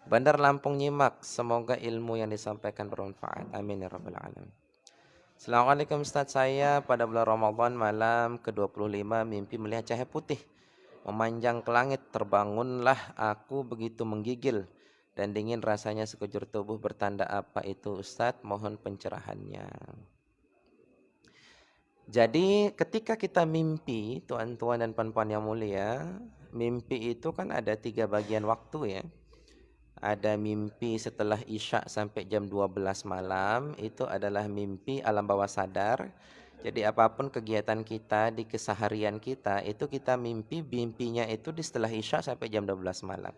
Bandar Lampung nyimak. Semoga ilmu yang disampaikan bermanfaat. Amin ya rabbal alamin. Assalamualaikum Ustaz, saya pada bulan Ramadan malam ke-25 mimpi melihat cahaya putih memanjang ke langit. Terbangunlah aku begitu menggigil dan dingin rasanya sekujur tubuh. Bertanda apa itu Ustaz? Mohon pencerahannya. Jadi ketika kita mimpi, tuan-tuan dan puan-puan yang mulia, mimpi itu kan ada 3 bagian waktu ya. Ada mimpi setelah Isya sampai jam 12 malam, itu adalah mimpi alam bawah sadar. Jadi apapun kegiatan kita di keseharian kita, itu kita mimpinya itu di setelah Isya sampai jam 12 malam.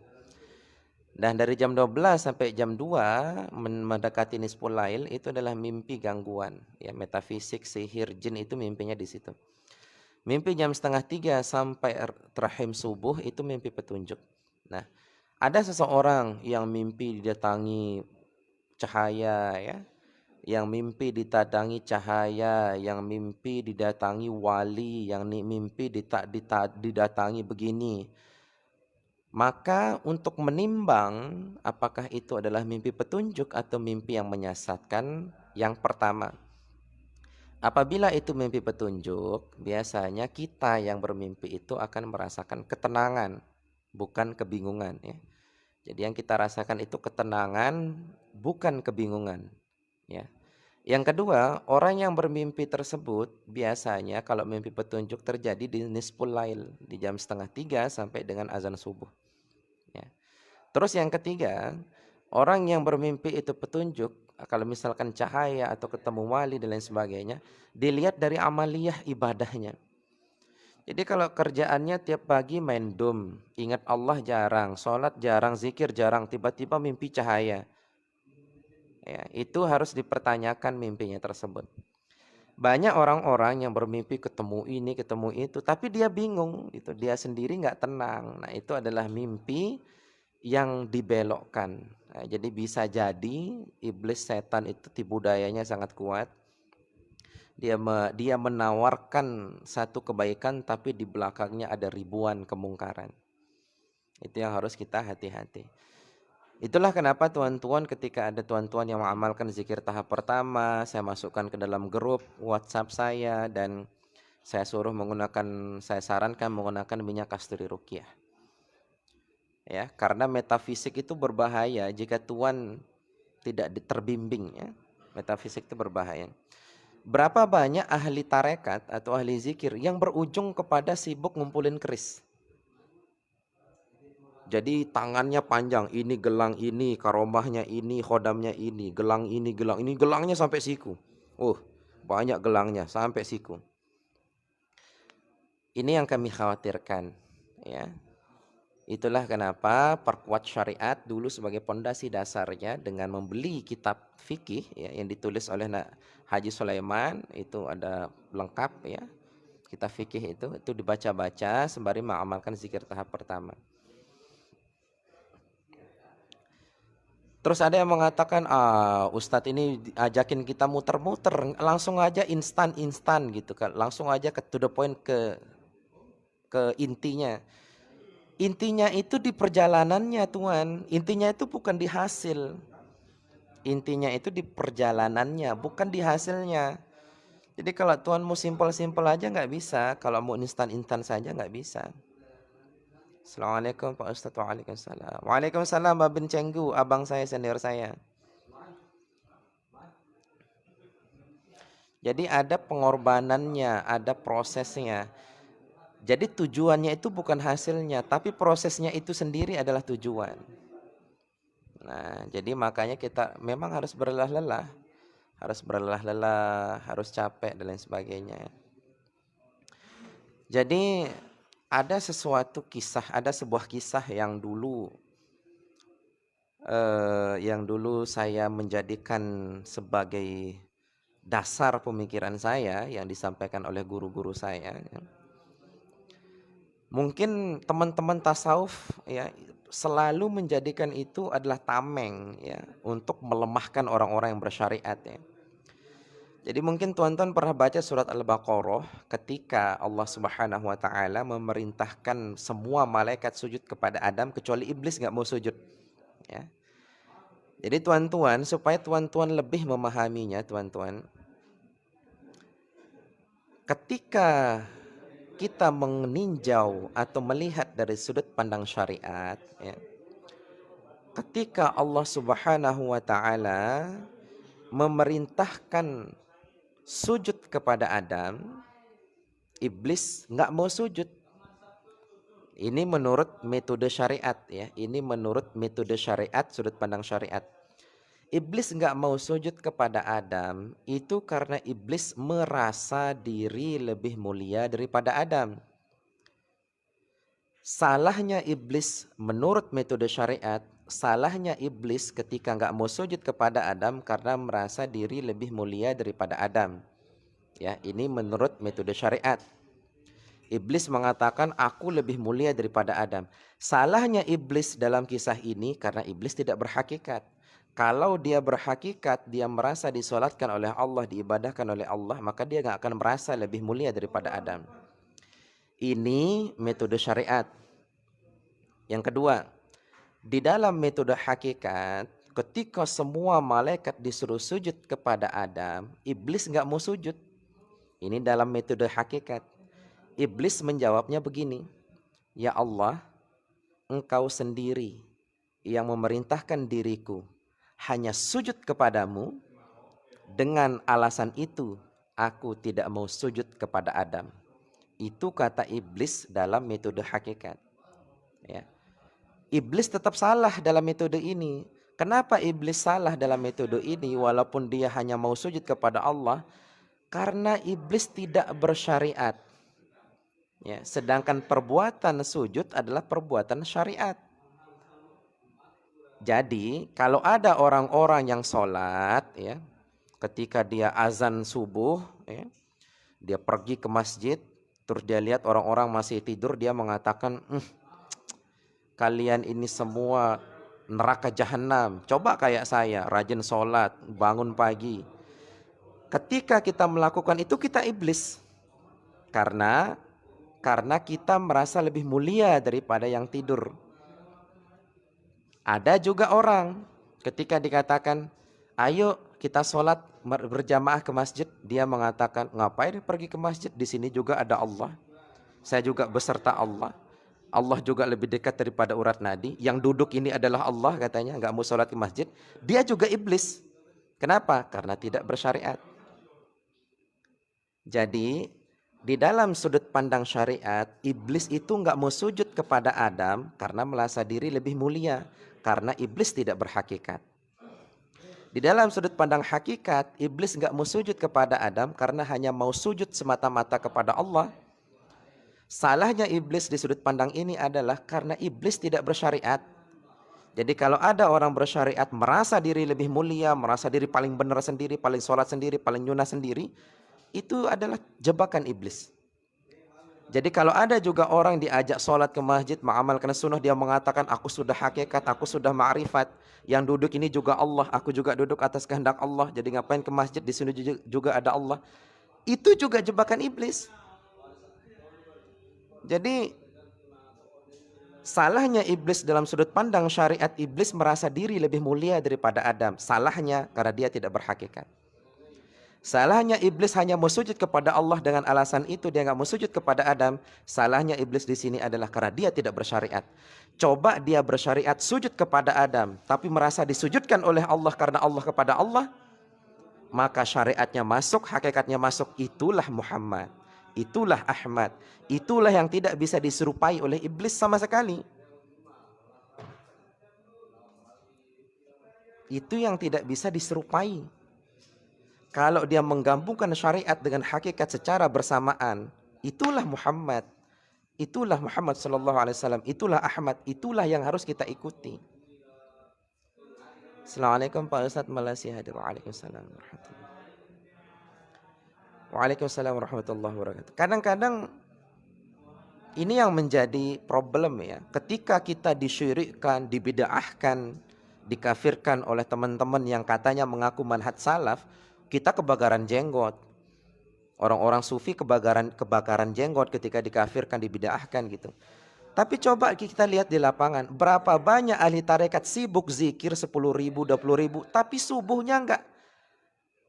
Dan dari jam 12 sampai jam 2 mendekati nisful lail itu adalah mimpi gangguan, ya metafisik, sihir, jin itu mimpinya di situ. Mimpi jam setengah 3 sampai terakhir subuh itu mimpi petunjuk. Nah, ada seseorang yang mimpi didatangi cahaya ya, yang mimpi didatangi cahaya, yang mimpi didatangi wali, yang mimpi didatangi begini. Maka untuk menimbang apakah itu adalah mimpi petunjuk atau mimpi yang menyesatkan, yang pertama, apabila itu mimpi petunjuk, biasanya kita yang bermimpi itu akan merasakan ketenangan, bukan kebingungan ya. Jadi yang kita rasakan itu ketenangan, bukan kebingungan ya. Yang kedua, orang yang bermimpi tersebut biasanya kalau mimpi petunjuk terjadi di nisful lail, di jam setengah 3 sampai dengan azan subuh ya. Terus yang ketiga, orang yang bermimpi itu petunjuk, kalau misalkan cahaya atau ketemu wali dan lain sebagainya, dilihat dari amaliyah ibadahnya. Jadi kalau kerjaannya tiap pagi main dum, ingat Allah jarang, sholat jarang, zikir jarang, tiba-tiba mimpi cahaya. Ya, itu harus dipertanyakan mimpinya tersebut. Banyak orang-orang yang bermimpi ketemu ini, ketemu itu, tapi dia bingung, itu dia sendiri nggak tenang. Nah, itu adalah mimpi yang dibelokkan. Nah, jadi bisa jadi iblis setan itu tipu dayanya sangat kuat. Dia menawarkan satu kebaikan tapi di belakangnya ada ribuan kemungkaran. Itu yang harus kita hati-hati. Itulah kenapa tuan-tuan ketika ada tuan-tuan yang mengamalkan zikir tahap pertama, saya masukkan ke dalam grup WhatsApp saya dan saya sarankan menggunakan minyak kasturi ruqyah. Ya, karena metafisik itu berbahaya jika tuan tidak terbimbing ya. Metafisik itu berbahaya. Berapa banyak ahli tarekat atau ahli zikir yang berujung kepada sibuk ngumpulin keris. Jadi tangannya panjang, ini gelang ini, karomahnya ini, khodamnya ini, gelang ini, gelangnya sampai siku. Banyak gelangnya sampai siku. Ini yang kami khawatirkan, ya. Itulah kenapa perkuat syariat dulu sebagai pondasi dasarnya dengan membeli kitab fikih ya, yang ditulis oleh Haji Sulaiman, itu ada lengkap ya. Kitab fikih itu dibaca-baca sembari mengamalkan zikir tahap pertama. Terus ada yang mengatakan, Ustadz ini ajakin kita muter-muter, langsung aja instan gitu kan, langsung aja to the point, ke intinya. Intinya itu di perjalanannya Tuhan, intinya itu bukan di hasil. Intinya itu di perjalanannya, bukan di hasilnya. Jadi kalau Tuhan mau simpel-simpel aja nggak bisa, kalau mau instan-instan saja nggak bisa. Assalamualaikum Pak Ustadz. Waalaikumsalam. Waalaikumsalam Mbak bin Cenggu, abang saya, senior saya. Jadi ada pengorbanannya, ada prosesnya. Jadi tujuannya itu bukan hasilnya, tapi prosesnya itu sendiri adalah tujuan. Nah, jadi makanya kita memang harus berlelah-lelah, harus capek dan lain sebagainya. Jadi ada sebuah kisah yang dulu saya menjadikan sebagai dasar pemikiran saya yang disampaikan oleh guru-guru saya. Mungkin teman-teman tasawuf ya selalu menjadikan itu adalah tameng ya untuk melemahkan orang-orang yang bersyariat ya. Jadi mungkin tuan-tuan pernah baca surat Al-Baqarah ketika Allah Subhanahu wa taala memerintahkan semua malaikat sujud kepada Adam kecuali iblis enggak mau sujud. Ya. Jadi tuan-tuan, supaya tuan-tuan lebih memahaminya, tuan-tuan, ketika kita meninjau atau melihat dari sudut pandang syariat, ya, ketika Allah Subhanahu wa taala memerintahkan sujud kepada Adam, iblis nggak mau sujud. Ini menurut metode syariat, ya. Ini menurut metode syariat, sudut pandang syariat. Iblis nggak mau sujud kepada Adam itu karena iblis merasa diri lebih mulia daripada Adam. Salahnya iblis menurut metode syariat, salahnya iblis ketika nggak mau sujud kepada Adam karena merasa diri lebih mulia daripada Adam. Ya, ini menurut metode syariat. Iblis mengatakan aku lebih mulia daripada Adam. Salahnya iblis dalam kisah ini karena iblis tidak berhakikat. Kalau dia berhakikat, dia merasa disolatkan oleh Allah, diibadahkan oleh Allah, maka dia nggak akan merasa lebih mulia daripada Adam. Ini metode syariat. Yang kedua, di dalam metode hakikat, ketika semua malaikat disuruh sujud kepada Adam, iblis nggak mau sujud. Ini dalam metode hakikat. Iblis menjawabnya begini, ya Allah, engkau sendiri yang memerintahkan diriku hanya sujud kepadamu, dengan alasan itu aku tidak mau sujud kepada Adam. Itu kata iblis dalam metode hakikat. Ya. Iblis tetap salah dalam metode ini. Kenapa iblis salah dalam metode ini walaupun dia hanya mau sujud kepada Allah? Karena iblis tidak bersyariat. Ya, sedangkan perbuatan sujud adalah perbuatan syariat. Jadi kalau ada orang-orang yang sholat, ya, ketika dia azan subuh, ya, dia pergi ke masjid, terus dia lihat orang-orang masih tidur, dia mengatakan, kalian ini semua neraka jahanam. Coba kayak saya, rajin sholat, bangun pagi. Ketika kita melakukan itu kita iblis. Karena kita merasa lebih mulia daripada yang tidur. Ada juga orang ketika dikatakan, ayo kita sholat berjamaah ke masjid, dia mengatakan, ngapain pergi ke masjid? Di sini juga ada Allah. Saya juga beserta Allah. Allah juga lebih dekat daripada urat nadi. Yang duduk ini adalah Allah katanya, nggak mau sholat ke masjid. Dia juga iblis. Kenapa? Karena tidak bersyariat. Jadi di dalam sudut pandang syariat, iblis itu nggak mau sujud kepada Adam karena merasa diri lebih mulia. Karena iblis tidak berhakikat. Di dalam sudut pandang hakikat, iblis nggak mau sujud kepada Adam karena hanya mau sujud semata-mata kepada Allah. Salahnya iblis di sudut pandang ini adalah karena iblis tidak bersyariat. Jadi kalau ada orang bersyariat merasa diri lebih mulia, merasa diri paling benar sendiri, paling sholat sendiri, paling nyunah sendiri, itu adalah jebakan iblis. Jadi kalau ada juga orang diajak sholat ke masjid, mengamalkan sunnah, dia mengatakan aku sudah hakikat, aku sudah ma'rifat, yang duduk ini juga Allah, aku juga duduk atas kehendak Allah, jadi ngapain ke masjid, di sini juga ada Allah. Itu juga jebakan iblis. Jadi salahnya iblis dalam sudut pandang syariat, iblis merasa diri lebih mulia daripada Adam. Salahnya karena dia tidak berhakikat. Salahnya iblis hanya mau sujud kepada Allah dengan alasan itu dia nggak mau sujud kepada Adam. Salahnya iblis di sini adalah karena dia tidak bersyariat. Coba dia bersyariat sujud kepada Adam, tapi merasa disujudkan oleh Allah karena Allah kepada Allah, maka syariatnya masuk, hakikatnya masuk. Itulah Muhammad, itulah Ahmad, itulah yang tidak bisa diserupai oleh iblis sama sekali. Itu yang tidak bisa diserupai. Kalau dia menggabungkan syariat dengan hakikat secara bersamaan, itulah Muhammad. Itulah Muhammad sallallahu alaihi wasallam, itulah Ahmad, itulah yang harus kita ikuti. Assalamualaikum Pak Ustadz Malaysia hadir. Waalaikumsalam warahmatullahi. Waalaikumsalam warahmatullahi wabarakatuh. Kadang-kadang ini yang menjadi problem ya. Ketika kita disyirikkan, dibid'ahkan, dikafirkan oleh teman-teman yang katanya mengaku manhaj salaf, kita kebakaran jenggot. Orang-orang sufi kebakaran jenggot ketika dikafirkan, dibid'ahkan gitu. Tapi coba kita lihat di lapangan, berapa banyak ahli tarekat sibuk zikir 10.000, 20.000, tapi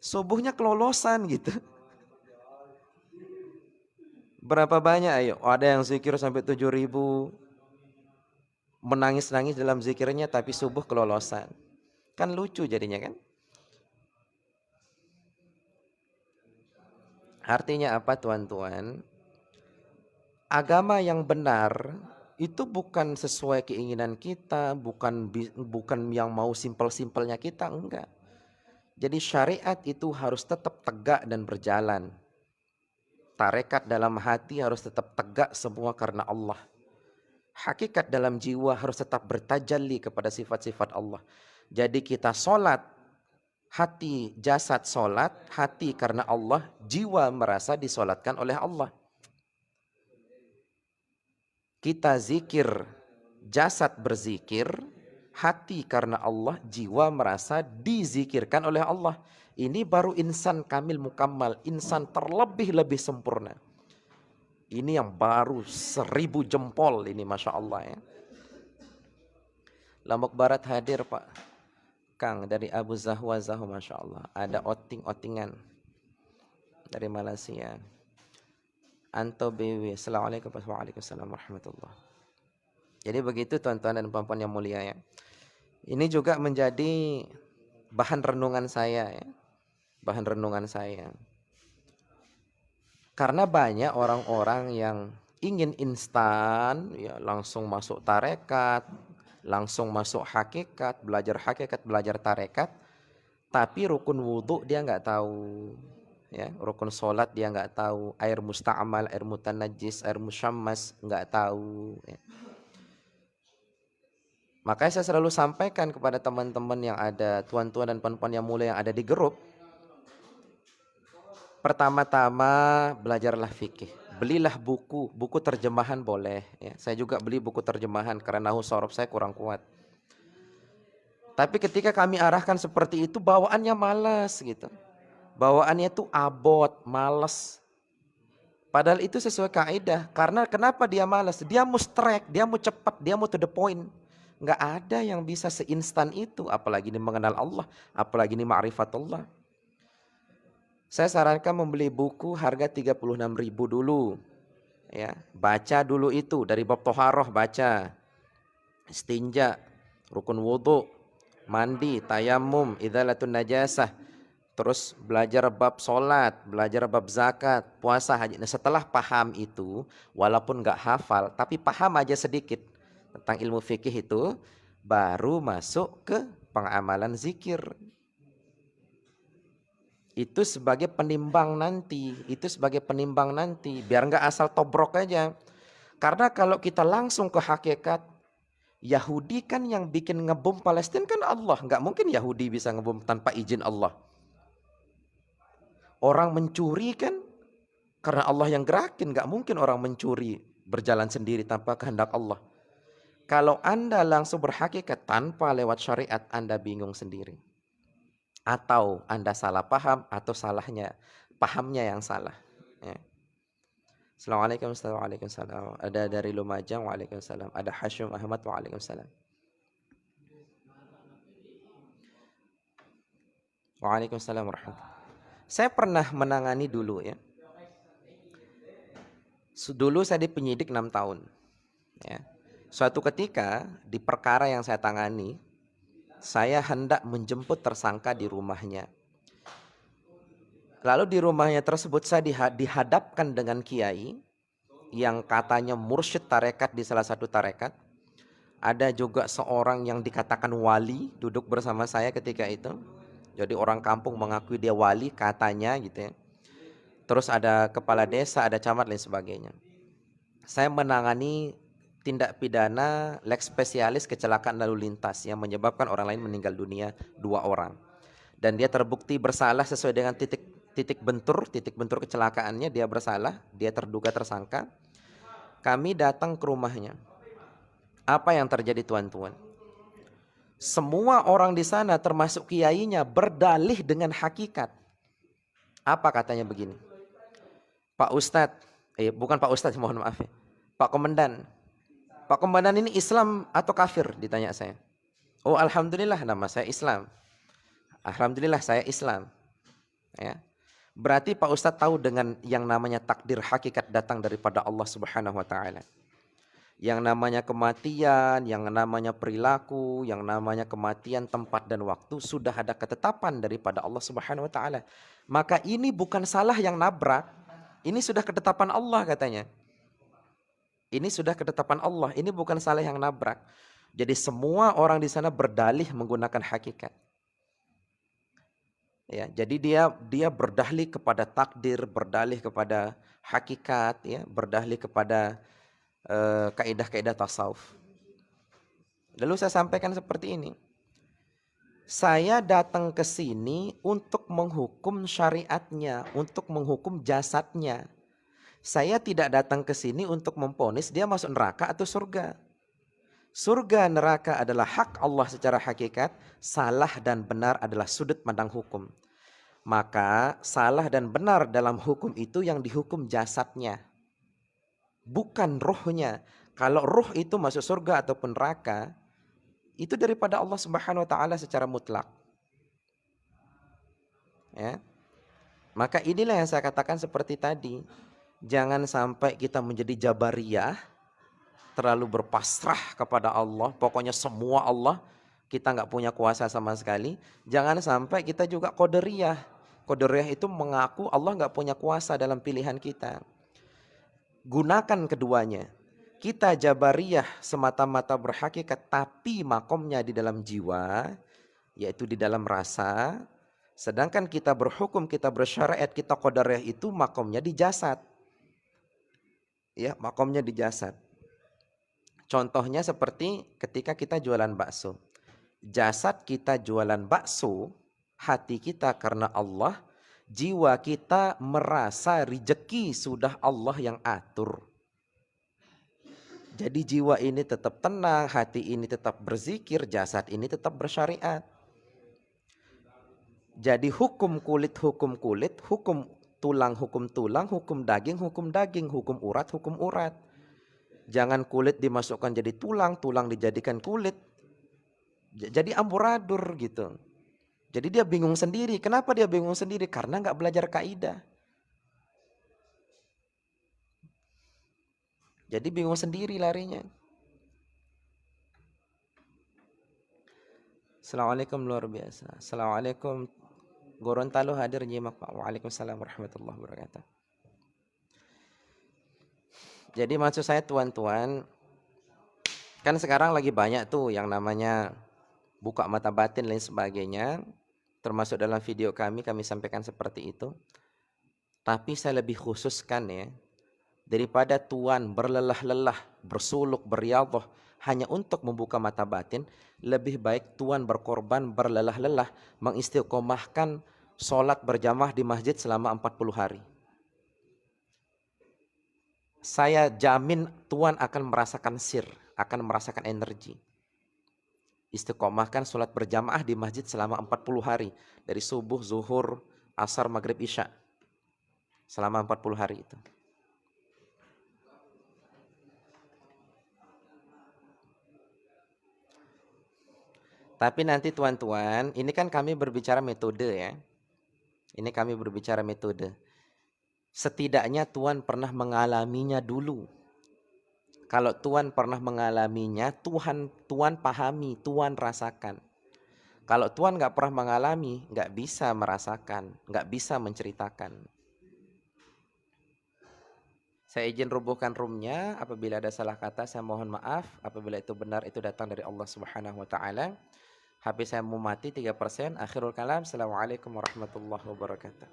subuhnya kelolosan gitu. Berapa banyak ayo, ada yang zikir sampai 7.000, menangis-nangis dalam zikirnya tapi subuh kelolosan. Kan lucu jadinya kan? Artinya apa tuan-tuan? Agama yang benar itu bukan sesuai keinginan kita, bukan yang mau simpel-simpelnya kita, enggak. Jadi syariat itu harus tetap tegak dan berjalan. Tarekat dalam hati harus tetap tegak semua karena Allah. Hakikat dalam jiwa harus tetap bertajalli kepada sifat-sifat Allah. Jadi kita solat, hati jasad solat, hati karena Allah, jiwa merasa disolatkan oleh Allah. Kita zikir, jasad berzikir, hati karena Allah, jiwa merasa dizikirkan oleh Allah. Ini baru insan kamil mukammal, insan terlebih-lebih sempurna. Ini yang baru 1000 jempol ini, Masya Allah ya. Lombok Barat hadir Pak Kang dari Abu Zahwa Masya Allah. Ada oting-otingan dari Malaysia. Anto BW, Assalamualaikum warahmatullahi. Jadi begitu tuan-tuan dan puan-puan yang mulia ya. Ini juga menjadi bahan renungan saya ya. Bahan renungan saya. Karena banyak orang-orang yang ingin instan, ya langsung masuk tarekat, langsung masuk hakikat, belajar tarekat, tapi rukun wudhu dia nggak tahu. Ya, rukun sholat dia nggak tahu, air musta'amal, air mutanajis, air musyammas nggak tahu. Ya. Makanya saya selalu sampaikan kepada teman-teman yang ada, tuan-tuan dan puan-puan yang mulia yang ada di grup, pertama-tama belajarlah fikih, belilah buku terjemahan boleh. Ya, saya juga beli buku terjemahan karena nahu sorof saya kurang kuat. Tapi ketika kami arahkan seperti itu, bawaannya malas gitu. Bawaannya tuh abot, malas. Padahal itu sesuai kaidah. Karena kenapa dia malas? Dia mau strike, dia mau cepat, dia mau to the point. Nggak ada yang bisa seinstan itu. Apalagi ini mengenal Allah, apalagi ini ma'rifatullah. Saya sarankan membeli buku harga 36.000 dulu. Ya, baca dulu itu dari bab toharoh baca. Istinja, rukun wudhu, mandi, tayamum, idzalatun najasah. Terus belajar bab sholat, belajar bab zakat, puasa, haji. Nah setelah paham itu, walaupun nggak hafal, tapi paham aja sedikit tentang ilmu fikih itu, baru masuk ke pengamalan zikir. Itu sebagai penimbang nanti, biar nggak asal tobrok aja. Karena kalau kita langsung ke hakikat, Yahudi kan yang bikin ngebom Palestina kan Allah, nggak mungkin Yahudi bisa ngebom tanpa izin Allah. Orang mencuri kan karena Allah yang gerakin, nggak mungkin orang mencuri berjalan sendiri tanpa kehendak Allah. Kalau Anda langsung berhakikat tanpa lewat syariat, Anda bingung sendiri. Atau Anda salah paham, atau pahamnya yang salah. Ya. Assalamualaikum warahmatullahi wabarakatuh. Ada dari Lumajang, waalaikumsalam. Ada Hashim Ahmad, waalaikumsalam. Waalaikumsalam warahmatullahi. Saya pernah menangani dulu ya. Dulu saya di penyidik 6 tahun. Ya. Suatu ketika di perkara yang saya tangani, saya hendak menjemput tersangka di rumahnya. Lalu di rumahnya tersebut saya dihadapkan dengan kiai yang katanya mursyid tarekat di salah satu tarekat. Ada juga seorang yang dikatakan wali duduk bersama saya ketika itu. Jadi orang kampung mengakui dia wali katanya gitu ya. Terus ada kepala desa, ada camat lain sebagainya. Saya menangani tindak pidana lex spesialis kecelakaan lalu lintas yang menyebabkan orang lain meninggal dunia 2 orang. Dan dia terbukti bersalah sesuai dengan titik bentur kecelakaannya, dia bersalah, dia terduga tersangka. Kami datang ke rumahnya. Apa yang terjadi tuan-tuan? Semua orang di sana termasuk kiainya berdalih dengan hakikat. Apa katanya begini? Pak Ustadz, bukan Pak Ustadz, mohon maaf ya. Pak Komandan, Pak Komandan ini Islam atau kafir? Ditanya saya. Oh alhamdulillah nama saya Islam. Alhamdulillah saya Islam. Ya. Berarti Pak Ustadz tahu dengan yang namanya takdir hakikat datang daripada Allah Subhanahu wa taala. Yang namanya kematian, yang namanya perilaku, yang namanya kematian tempat dan waktu sudah ada ketetapan daripada Allah Subhanahu wa taala. Maka ini bukan salah yang nabrak, ini sudah ketetapan Allah katanya. Ini sudah ketetapan Allah, ini bukan salah yang nabrak. Jadi semua orang di sana berdalih menggunakan hakikat. Ya, jadi dia berdalih kepada takdir, berdalih kepada hakikat, ya, berdalih kepada kaidah-kaidah tasawuf. Lalu saya sampaikan seperti ini. Saya datang ke sini untuk menghukum syariatnya, untuk menghukum jasadnya. Saya tidak datang ke sini untuk memvonis dia masuk neraka atau surga. Surga neraka adalah hak Allah secara hakikat, salah dan benar adalah sudut pandang hukum. Maka salah dan benar dalam hukum itu yang dihukum jasadnya, bukan rohnya. Kalau roh itu masuk surga ataupun neraka, itu daripada Allah Subhanahu wa taala secara mutlak. Ya. Maka inilah yang saya katakan seperti tadi. Jangan sampai kita menjadi jabariyah, terlalu berpasrah kepada Allah, pokoknya semua Allah, kita nggak punya kuasa sama sekali. Jangan sampai kita juga qadariyah. Qadariyah itu mengaku Allah nggak punya kuasa dalam pilihan kita. Gunakan keduanya. Kita jabariyah semata-mata berhakikat, tapi makomnya di dalam jiwa, yaitu di dalam rasa. Sedangkan kita berhukum, kita bersyariat, kita qadariyah itu makomnya di jasad. Ya, makomnya di jasad. Contohnya seperti ketika kita jualan bakso. Jasad kita jualan bakso, hati kita karena Allah, jiwa kita merasa rezeki sudah Allah yang atur. Jadi jiwa ini tetap tenang, hati ini tetap berzikir, jasad ini tetap bersyariat. Jadi hukum kulit, hukum tulang, hukum daging, hukum urat. Jangan kulit dimasukkan jadi tulang, tulang dijadikan kulit. Jadi amburadul gitu. Jadi dia bingung sendiri. Kenapa dia bingung sendiri? Karena nggak belajar kaidah. Jadi bingung sendiri larinya. Assalamualaikum luar biasa. Assalamualaikum. Gorontalo hadir nyimak Pak. Waalaikumsalam warahmatullahi wabarakatuh. Jadi maksud saya tuan-tuan, kan sekarang lagi banyak tuh yang namanya buka mata batin lain sebagainya. Termasuk dalam video kami sampaikan seperti itu. Tapi saya lebih khususkan ya, daripada tuan berlelah-lelah, bersuluk, beriadah hanya untuk membuka mata batin, lebih baik tuan berkorban, berlelah-lelah, mengistiqomahkan sholat berjamaah di masjid selama 40 hari. Saya jamin tuan akan merasakan sir, akan merasakan energi. Istiqomahkan sholat berjamaah di masjid selama 40 hari. Dari subuh, zuhur, asar, maghrib, isya. Selama 40 hari itu. Tapi nanti tuan-tuan, ini kan kami berbicara metode ya. Ini kami berbicara metode. Setidaknya tuan pernah mengalaminya dulu. Kalau tuan pernah mengalaminya, tuan pahami, tuan rasakan. Kalau tuan nggak pernah mengalami, nggak bisa merasakan, nggak bisa menceritakan. Saya izin rubuhkan roomnya. Apabila ada salah kata, saya mohon maaf. Apabila itu benar, itu datang dari Allah Subhanahu Wa Taala. HP saya mau mati 3%. Akhirul kalam. Assalamualaikum warahmatullahi wabarakatuh.